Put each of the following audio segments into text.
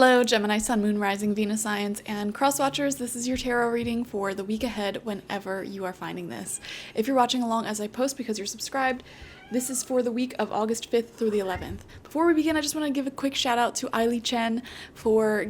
Hello, Gemini, Sun, Moon, Rising, Venus signs, and cross watchers. This is your tarot reading for the week ahead whenever you are finding this. If you're watching along as I post because you're subscribed, this is for the week of August 5th through the 11th. Before we begin, I just want to give a quick shout out to Li Chen for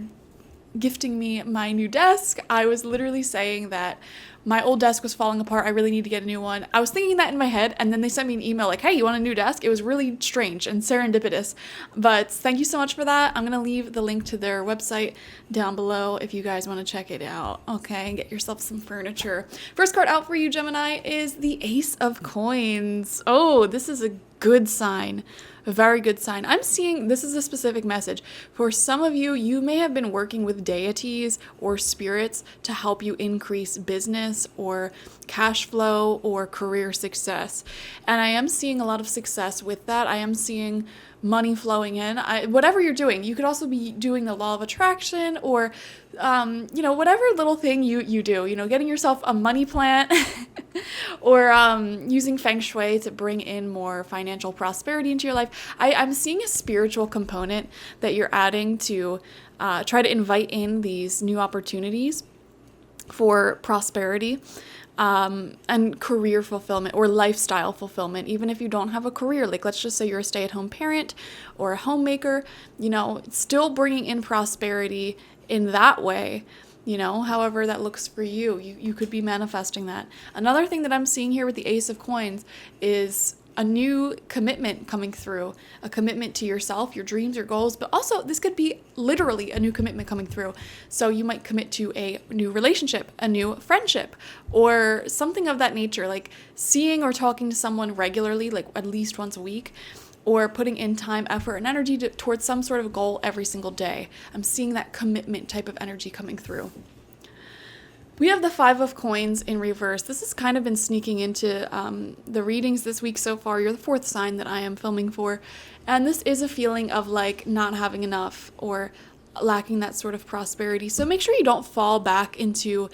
gifting me my new desk. I was literally saying that my old desk was falling apart. I really need to get a new one. I was thinking that in my head, and then they sent me an email like, hey, you want a new desk? It was really strange and serendipitous, but thank you so much for that. I'm going to leave the link to their website down below if you guys want to check it out, okay, and get yourself some furniture. First card out for you, Gemini, is the Ace of Coins. Oh, this is a good sign. A very good sign. I'm seeing this is a specific message. For some of you, you may have been working with deities or spirits to help you increase business or cash flow or career success. And I am seeing a lot of success with that. I am seeing money flowing in. Whatever you're doing, you could also be doing the law of attraction or, whatever little thing you do, getting yourself a money plant or using feng shui to bring in more financial prosperity into your life. I'm seeing a spiritual component that you're adding to try to invite in these new opportunities for prosperity. And career fulfillment or lifestyle fulfillment, even if you don't have a career. Like, let's just say you're a stay-at-home parent or a homemaker, still bringing in prosperity in that way, however that looks for you. You could be manifesting that. Another thing that I'm seeing here with the Ace of Coins is a new commitment coming through, a commitment to yourself, your dreams, your goals, but also this could be literally a new commitment coming through. So you might commit to a new relationship, a new friendship, or something of that nature, like seeing or talking to someone regularly, like at least once a week, or putting in time, effort, and energy towards some sort of goal every single day. I'm seeing that commitment type of energy coming through. We have the Five of Coins in reverse. This has kind of been sneaking into the readings this week so far. You're the fourth sign that I am filming for. And this is a feeling of like not having enough or lacking that sort of prosperity. So make sure you don't fall back into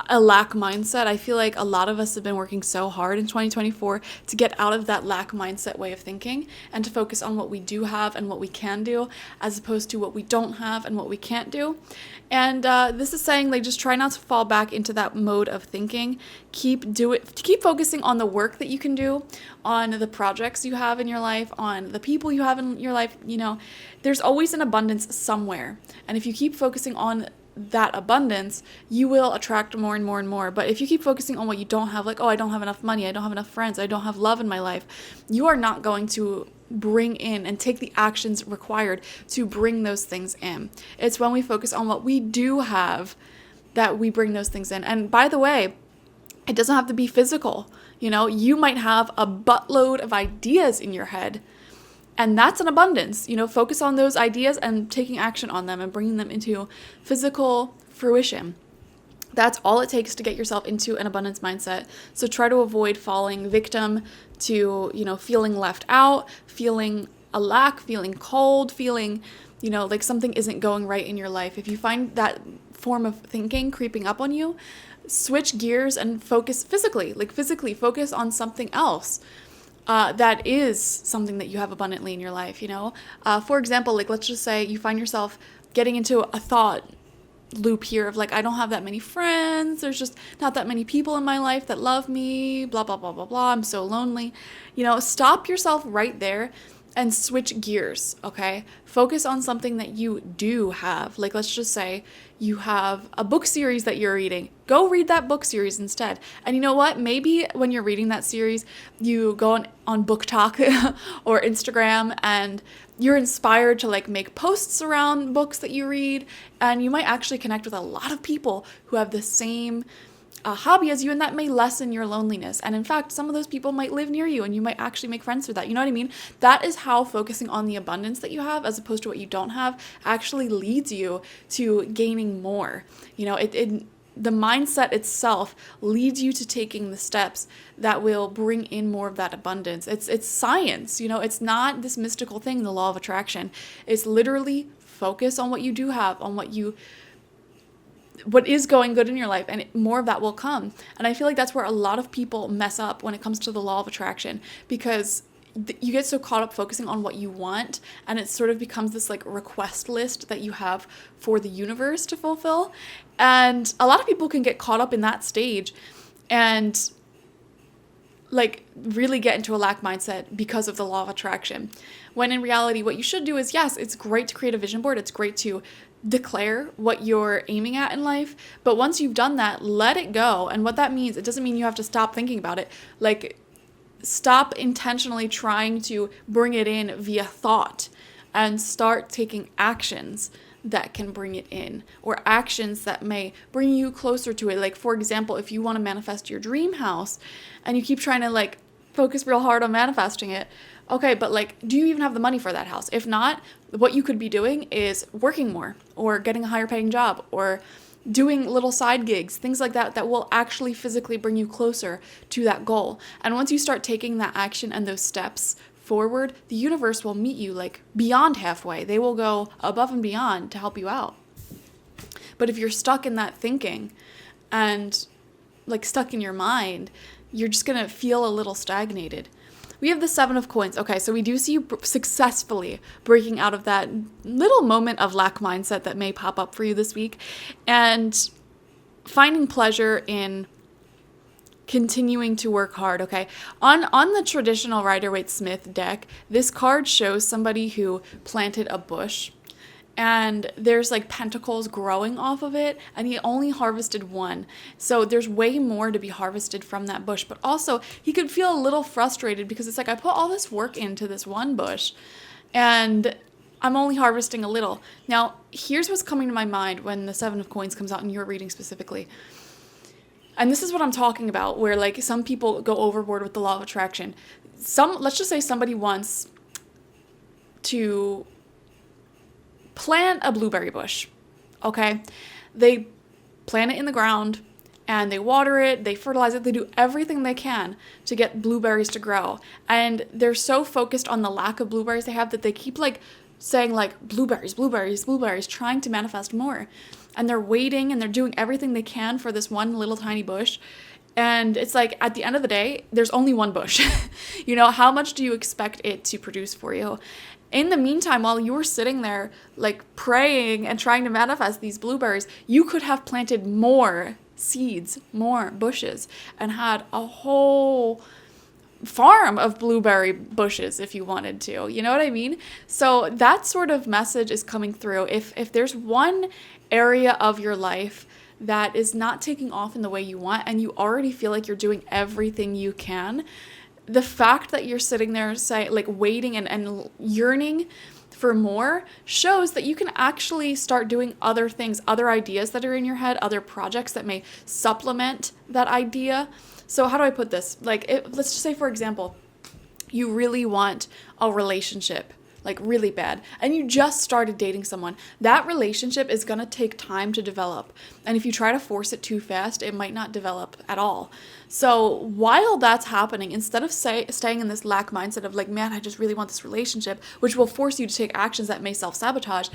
a lack mindset. I feel like a lot of us have been working so hard in 2024 to get out of that lack mindset way of thinking and to focus on what we do have and what we can do, as opposed to what we don't have and what we can't do. And this is saying, like, just try not to fall back into that mode of thinking. Keep focusing on the work that you can do, on the projects you have in your life, on the people you have in your life. There's always an abundance somewhere. And if you keep focusing on that abundance, you will attract more and more and more. But if you keep focusing on what you don't have, like, oh, I don't have enough money, I don't have enough friends, I don't have love in my life, you are not going to bring in and take the actions required to bring those things in. It's when we focus on what we do have that we bring those things in. And by the way, it doesn't have to be physical. You might have a buttload of ideas in your head, and that's an abundance. Focus on those ideas and taking action on them and bringing them into physical fruition. That's all it takes to get yourself into an abundance mindset. So try to avoid falling victim to, feeling left out, feeling a lack, feeling cold, feeling, like something isn't going right in your life. If you find that form of thinking creeping up on you, switch gears and focus physically focus on something else. That is something that you have abundantly in your life, For example, like, let's just say you find yourself getting into a thought loop here of like, I don't have that many friends, there's just not that many people in my life that love me, blah, blah, blah, blah, blah, I'm so lonely. Stop yourself right there and switch gears, okay? Focus on something that you do have. Like, let's just say you have a book series that you're reading. Go read that book series instead. And you know what? Maybe when you're reading that series, you go on Book Talk or Instagram and you're inspired to like make posts around books that you read. And you might actually connect with a lot of people who have the same hobby as you, and that may lessen your loneliness. And in fact, some of those people might live near you and you might actually make friends through that. You know what I mean? That is how focusing on the abundance that you have as opposed to what you don't have actually leads you to gaining more. The mindset itself leads you to taking the steps that will bring in more of that abundance. It's science, it's not this mystical thing, the law of attraction. It's literally focus on what you do have, on what is going good in your life, and more of that will come. And I feel like that's where a lot of people mess up when it comes to the law of attraction, because you get so caught up focusing on what you want, and it sort of becomes this like request list that you have for the universe to fulfill. And a lot of people can get caught up in that stage and like really get into a lack mindset because of the law of attraction. When in reality, what you should do is, yes, it's great to create a vision board. It's great to declare what you're aiming at in life. But once you've done that, let it go. And what that means, it doesn't mean you have to stop thinking about it. Like, stop intentionally trying to bring it in via thought and start taking actions that can bring it in, or actions that may bring you closer to it. Like, for example, if you want to manifest your dream house and you keep trying to like focus real hard on manifesting it, okay, but like, do you even have the money for that house? If not, what you could be doing is working more, or getting a higher paying job, or doing little side gigs, things like that, that will actually physically bring you closer to that goal. And once you start taking that action and those steps forward, the universe will meet you like beyond halfway. They will go above and beyond to help you out. But if you're stuck in that thinking and like stuck in your mind, you're just going to feel a little stagnated. We have the 7 of coins. Okay, so we do see you successfully breaking out of that little moment of lack mindset that may pop up for you this week, and finding pleasure in continuing to work hard. Okay, on the traditional Rider-Waite-Smith deck, this card shows somebody who planted a bush, and there's like pentacles growing off of it, and he only harvested one. So there's way more to be harvested from that bush. But also he could feel a little frustrated because it's like, I put all this work into this one bush and I'm only harvesting a little. Now, here's what's coming to my mind when the 7 of coins comes out in your reading specifically. And this is what I'm talking about, where like some people go overboard with the law of attraction. Let's just say somebody wants to plant a blueberry bush, okay? They plant it in the ground and they water it, they fertilize it, they do everything they can to get blueberries to grow. And they're so focused on the lack of blueberries they have that they keep like saying like blueberries, blueberries, blueberries, trying to manifest more. And they're waiting and they're doing everything they can for this one little tiny bush. And it's like, at the end of the day, there's only one bush. You know, how much do you expect it to produce for you? In the meantime, while you were sitting there, like praying and trying to manifest these blueberries, you could have planted more seeds, more bushes, and had a whole farm of blueberry bushes if you wanted to. You know what I mean? So that sort of message is coming through. If there's one area of your life that is not taking off in the way you want, and you already feel like you're doing everything you can, the fact that you're sitting there like waiting and yearning for more shows that you can actually start doing other things, other ideas that are in your head, other projects that may supplement that idea. So how do I put this? Like, let's just say, for example, you really want a relationship, like really bad, and you just started dating someone. That relationship is going to take time to develop. And if you try to force it too fast, it might not develop at all. So while that's happening, instead of staying in this lack mindset of like, man, I just really want this relationship, which will force you to take actions that may self-sabotage,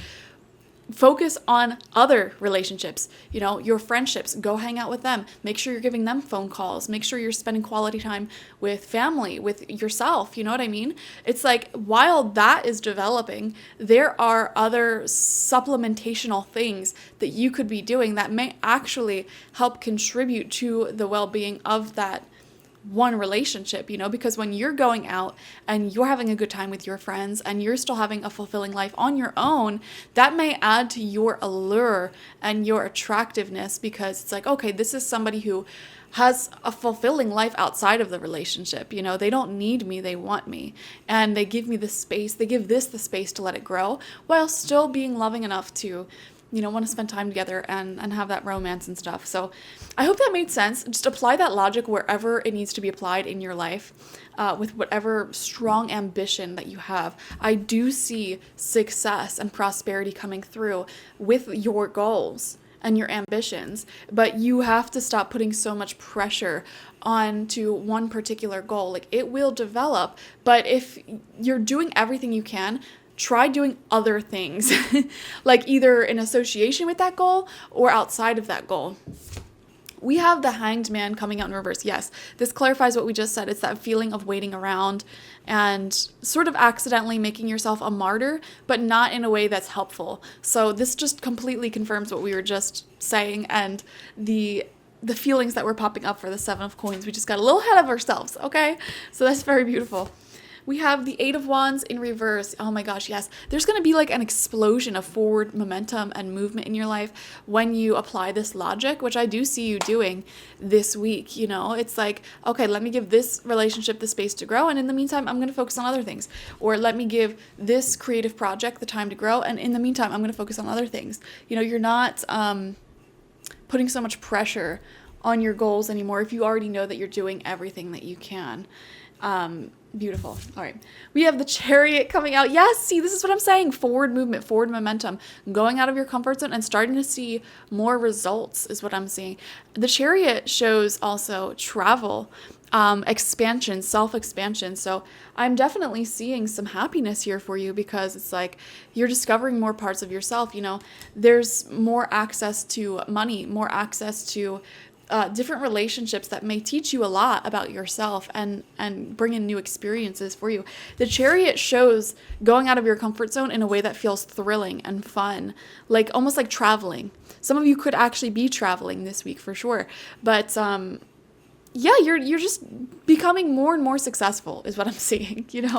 focus on other relationships, you know, your friendships. Go hang out with them. Make sure you're giving them phone calls. Make sure you're spending quality time with family, with yourself. You know what I mean? It's like, while that is developing, there are other supplementational things that you could be doing that may actually help contribute to the well-being of that one relationship, you know, because when you're going out and you're having a good time with your friends and you're still having a fulfilling life on your own, that may add to your allure and your attractiveness, because it's like, okay, this is somebody who has a fulfilling life outside of the relationship. You know, they don't need me, they want me. And they give me the space, they give this the space to let it grow while still being loving enough to, you know, want to spend time together and have that romance and stuff. So I hope that made sense. Just apply that logic wherever it needs to be applied in your life, with whatever strong ambition that you have. I do see success and prosperity coming through with your goals and your ambitions, but you have to stop putting so much pressure onto one particular goal. Like, it will develop, but if you're doing everything you can, try doing other things, like either in association with that goal or outside of that goal. We have the Hanged Man coming out in reverse. Yes, this clarifies what we just said. It's that feeling of waiting around and sort of accidentally making yourself a martyr, but not in a way that's helpful. So this just completely confirms what we were just saying, and the feelings that were popping up for the Seven of Coins. We just got a little ahead of ourselves, okay? So that's very beautiful. We have the Eight of Wands in reverse. Oh my gosh, yes. There's going to be like an explosion of forward momentum and movement in your life when you apply this logic, which I do see you doing this week. You know, it's like, okay, let me give this relationship the space to grow, and in the meantime, I'm going to focus on other things. Or let me give this creative project the time to grow, and in the meantime, I'm going to focus on other things. You know, you're not putting so much pressure on your goals anymore if you already know that you're doing everything that you can. Beautiful. All right. We have the Chariot coming out. Yes, see, this is what I'm saying. Forward movement, forward momentum, going out of your comfort zone and starting to see more results is what I'm seeing. The Chariot shows also travel, expansion, self-expansion. So I'm definitely seeing some happiness here for you, because it's like you're discovering more parts of yourself. You know, there's more access to money, more access to different relationships that may teach you a lot about yourself and bring in new experiences for you. The Chariot shows going out of your comfort zone in a way that feels thrilling and fun, like almost like traveling. Some of you could actually be traveling this week for sure, but yeah, you're just becoming more and more successful is what I'm seeing, you know?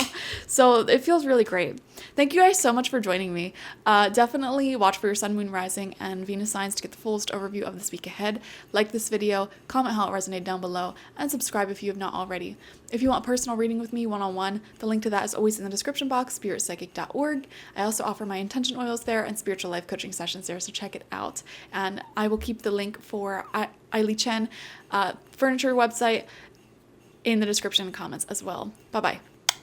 So it feels really great. Thank you guys so much for joining me. Definitely watch for your sun, moon, rising, and Venus signs to get the fullest overview of this week ahead. Like this video, comment how it resonated down below, and subscribe if you have not already. If you want a personal reading with me one-on-one, the link to that is always in the description box, spiritpsychic.org. I also offer my intention oils there and spiritual life coaching sessions there, so check it out. And I will keep the link for Li Chen furniture website in the description and comments as well. Bye-bye.